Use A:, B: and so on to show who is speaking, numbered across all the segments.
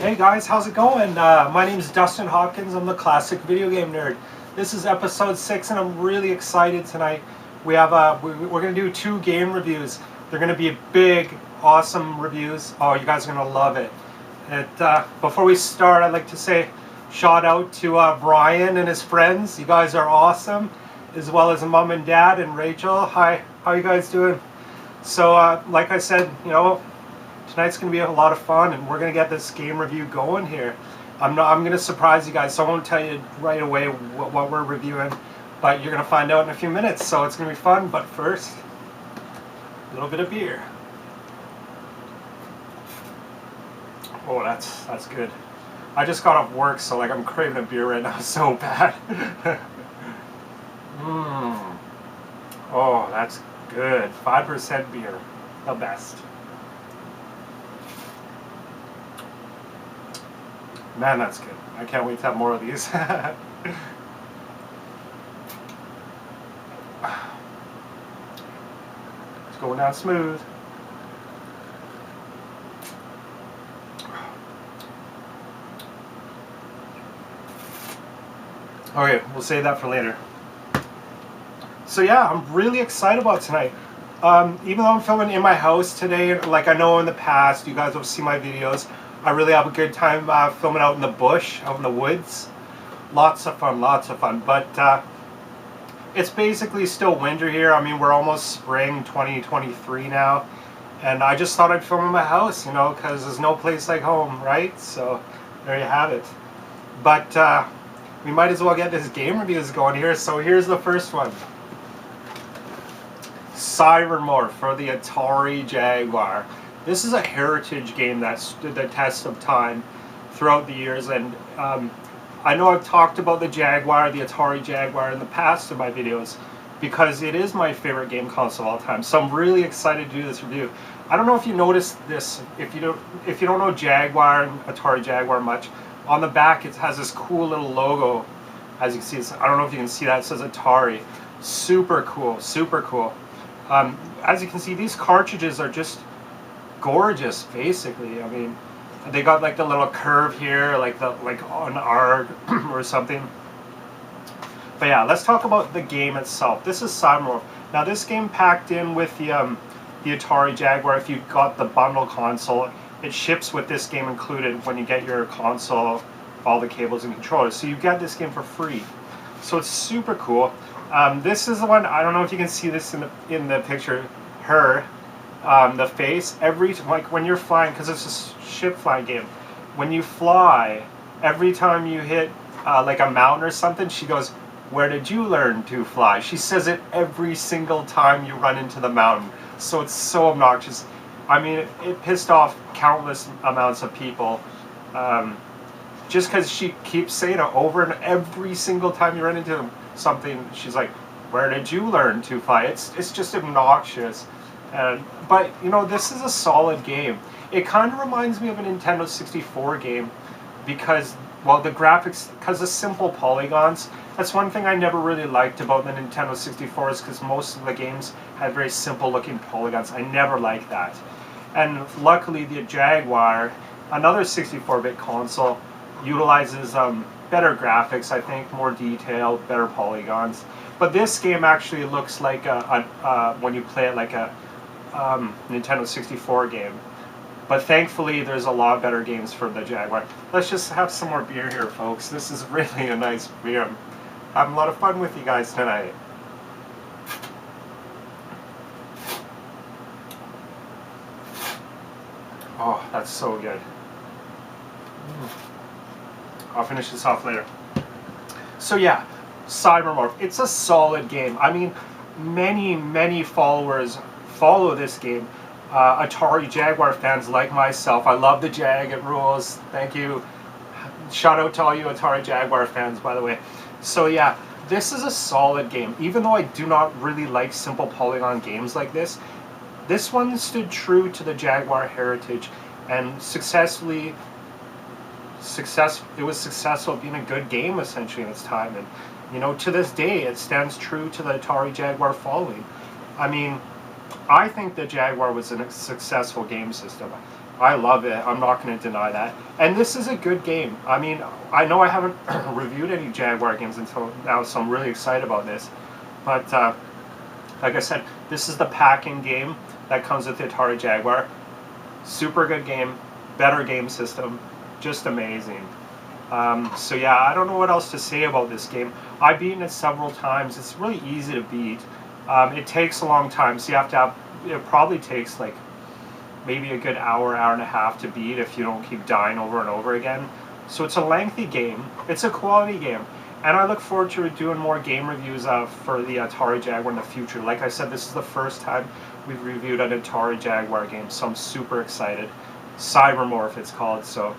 A: Hey guys, how's it going? My name is Dustin Hopkins. I'm the classic video game nerd. This is episode 6 and I'm really excited tonight. We're going to do 2 game reviews. They're going to be big, awesome reviews. Oh, you guys are going to love it. Before we start, I'd like to say shout out to Brian and his friends. You guys are awesome. As well as mom and dad and Rachel. Hi, how you guys doing? So like I said, tonight's going to be a lot of fun, and we're going to get this game review going here. I'm going to surprise you guys, so I won't tell you right away what we're reviewing, but you're going to find out in a few minutes, so it's going to be fun. But first, a little bit of beer. Oh, that's good. I just got off work, so like I'm craving a beer right now so bad. Oh, that's good. 5% beer. The best. Man, that's good. I can't wait to have more of these. It's going down smooth. Okay, we'll save that for later. So yeah, I'm really excited about tonight. Even though I'm filming in my house today, like I know in the past, you guys have seen my videos, I really have a good time filming out in the bush, out in the woods. Lots of fun, lots of fun. But it's basically still winter here. I mean, we're almost spring 2023 now. And I just thought I'd film in my house, because there's no place like home, right? So there you have it. But we might as well get this game reviews going here. So here's the first one. CyberMorph for the Atari Jaguar. This is a heritage game that stood the test of time throughout the years, and I know I've talked about the Jaguar, the Atari Jaguar, in the past in my videos because it is my favorite game console of all time. So I'm really excited to do this review. I don't know if you noticed this, if you don't know Jaguar and Atari Jaguar much, on the back it has this cool little logo. As you can see, I don't know if you can see that, it says Atari. Super cool, super cool. As you can see, these cartridges are just gorgeous, basically. I mean, they got like the little curve here, like an arc or something. But yeah, let's talk about the game itself. This is CyberMorph. Now, this game packed in with the Atari Jaguar. If you got the bundle console, it ships with this game included when you get your console, all the cables and controllers. So you get this game for free. So it's super cool. This is the one. I don't know if you can see this in the picture. The face, like when you're flying, because it's a ship flying game, when you fly, every time you hit like a mountain or something, she goes, "Where did you learn to fly?" She says it every single time you run into the mountain. So it's so obnoxious. I mean, it pissed off countless amounts of people, just because she keeps saying it over and every single time you run into something, she's like, "Where did you learn to fly?" It's just obnoxious. But this is a solid game. It kind of reminds me of a Nintendo 64 game because, well, the graphics, because of simple polygons. That's one thing I never really liked about the Nintendo 64 is because most of the games had very simple looking polygons. I never liked that. And luckily the Jaguar, another 64-bit console, utilizes better graphics, I think, more detail, better polygons. But this game actually looks like when you play it like a Nintendo 64 game. But thankfully there's a lot better games for the Jaguar. Let's just have some more beer here, folks. This is really a nice beer. I'm having a lot of fun with you guys tonight. Oh, that's so good. I'll finish this off later. So yeah, CyberMorph. It's a solid game. I mean, many followers follow this game. Atari Jaguar fans like myself. I love the Jag. It rules. Thank you. Shout out to all you Atari Jaguar fans, by the way. So yeah, this is a solid game. Even though I do not really like simple polygon games like this one stood true to the Jaguar heritage and it was successful being a good game essentially in its time. And to this day it stands true to the Atari Jaguar following. I mean, I think the Jaguar was a successful game system. I love it. I'm not going to deny that. And this is a good game. I mean, I know I haven't reviewed any Jaguar games until now, so I'm really excited about this. But like I said, this is the pack-in game that comes with the Atari Jaguar. Super good game, better game system, just amazing. So yeah, I don't know what else to say about this game. I've beaten it several times. It's really easy to beat. It takes a long time, so you have to have, it probably takes like maybe a good hour, hour and a half to beat if you don't keep dying over and over again. So it's a lengthy game. It's a quality game. And I look forward to doing more game reviews for the Atari Jaguar in the future. Like I said, this is the first time we've reviewed an Atari Jaguar game, so I'm super excited. CyberMorph it's called, so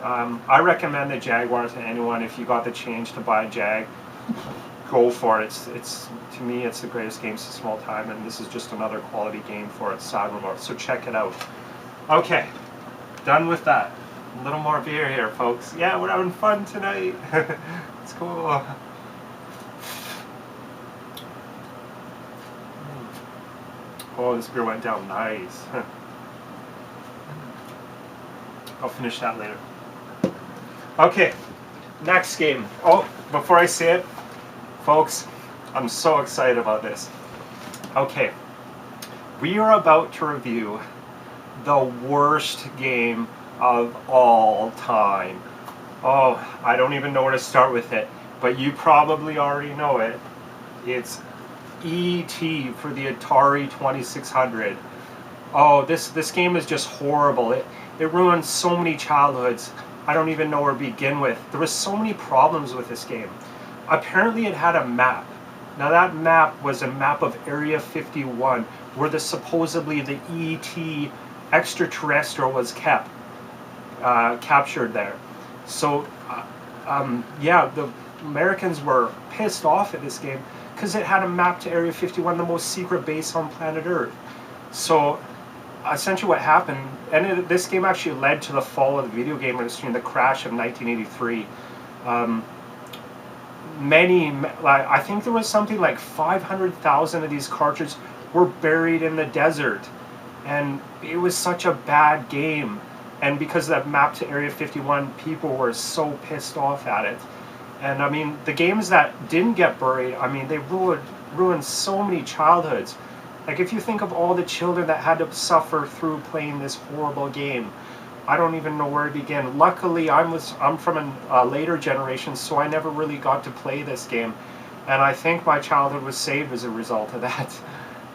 A: I recommend the Jaguar to anyone. If you got the change to buy a Jag, go for it. It's to me, it's the greatest game system of all time, and this is just another quality game for it, CyberMorph. So check it out. Okay, done with that. A little more beer here, folks. Yeah, we're having fun tonight. It's cool. Oh, this beer went down nice. I'll finish that later. Okay, next game. Oh, before I say it, folks, I'm so excited about this. Okay, we are about to review the worst game of all time. Oh, I don't even know where to start with it, but you probably already know it. It's E.T. for the Atari 2600. Oh, this game is just horrible. It ruined so many childhoods. I don't even know where to begin with. There was so many problems with this game. Apparently it had a map. Now that map was a map of Area 51, where supposedly the E.T. extraterrestrial was captured there. So, yeah, the Americans were pissed off at this game because it had a map to Area 51, the most secret base on planet Earth. So, essentially what happened, and this game actually led to the fall of the video game industry and the crash of 1983. I think there was something like 500,000 of these cartridges were buried in the desert. And it was such a bad game. And because of that map to Area 51, people were so pissed off at it. And I mean, the games that didn't get buried, I mean, they ruined so many childhoods. Like if you think of all the children that had to suffer through playing this horrible game, I don't even know where to begin. Luckily, I'm from a later generation, so I never really got to play this game. And I think my childhood was saved as a result of that.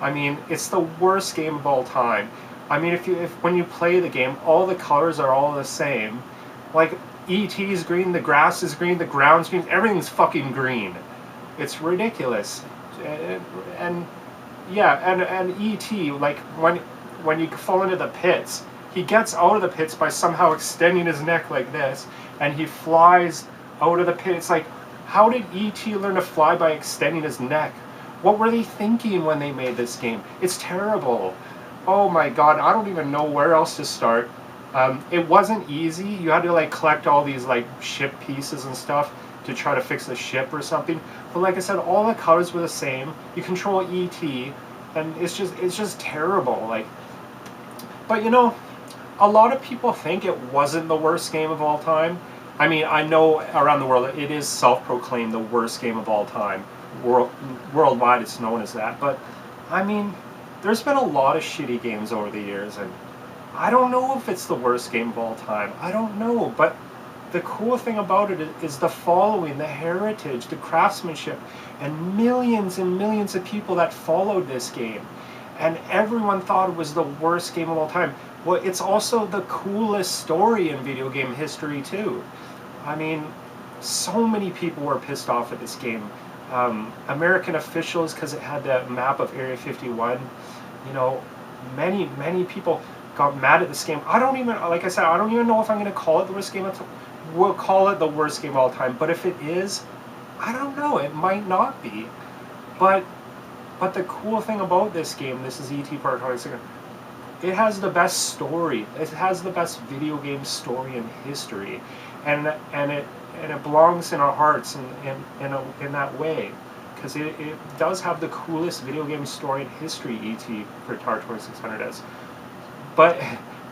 A: I mean, it's the worst game of all time. I mean, if when you play the game, all the colors are all the same. Like, E.T. is green, the grass is green, the ground's green, everything's fucking green. It's ridiculous. And E.T., like, when you fall into the pits, he gets out of the pits by somehow extending his neck like this, and he flies out of the pit. It's like, how did E.T. learn to fly by extending his neck? What were they thinking when they made this game? It's terrible. Oh my god, I don't even know where else to start. It wasn't easy. You had to like collect all these like ship pieces and stuff to try to fix the ship or something. But like I said, all the colors were the same. You control E.T. and it's just terrible. Like, but you know, a lot of people think it wasn't the worst game of all time. I mean, I know around the world it is self-proclaimed the worst game of all time. Worldwide it's known as that. But I mean, there's been a lot of shitty games over the years, and I don't know if it's the worst game of all time. I don't know, but the cool thing about it is the following, the heritage, the craftsmanship, and millions of people that followed this game. And everyone thought it was the worst game of all time. Well, it's also the coolest story in video game history, too. I mean, so many people were pissed off at this game. American officials, because it had the map of Area 51, you know, many people got mad at this game. I don't even, like I said, I don't even know if I'm going to call it the worst game of all time. We'll call it the worst game of all time, but if it is, I don't know, it might not be. But the cool thing about this game, this is E.T. Part 26, it has the best story. It has the best video game story in history, and it belongs in our hearts in that way, because it does have the coolest video game story in history. E.T. for Atari 2600 is, but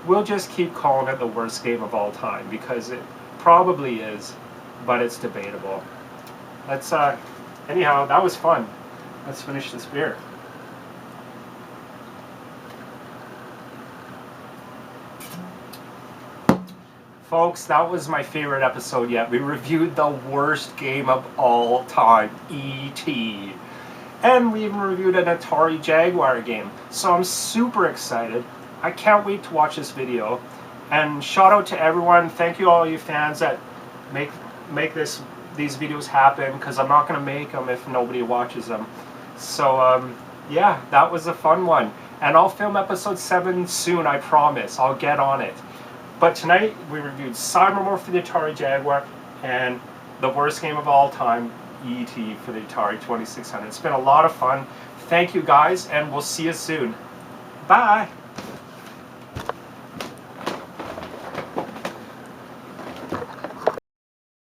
A: we'll just keep calling it the worst game of all time, because it probably is, but it's debatable. Let's, anyhow, that was fun. Let's finish this beer. Folks, that was my favorite episode yet. We reviewed the worst game of all time, E.T. And we even reviewed an Atari Jaguar game. So I'm super excited. I can't wait to watch this video. And shout out to everyone. Thank you all you fans that make these videos happen, because I'm not going to make them if nobody watches them. So yeah, that was a fun one. And I'll film episode 7 soon, I promise. I'll get on it. But tonight we reviewed CyberMorph for the Atari Jaguar and the worst game of all time, E.T. for the Atari 2600. It's been a lot of fun. Thank you guys, and we'll see you soon. Bye!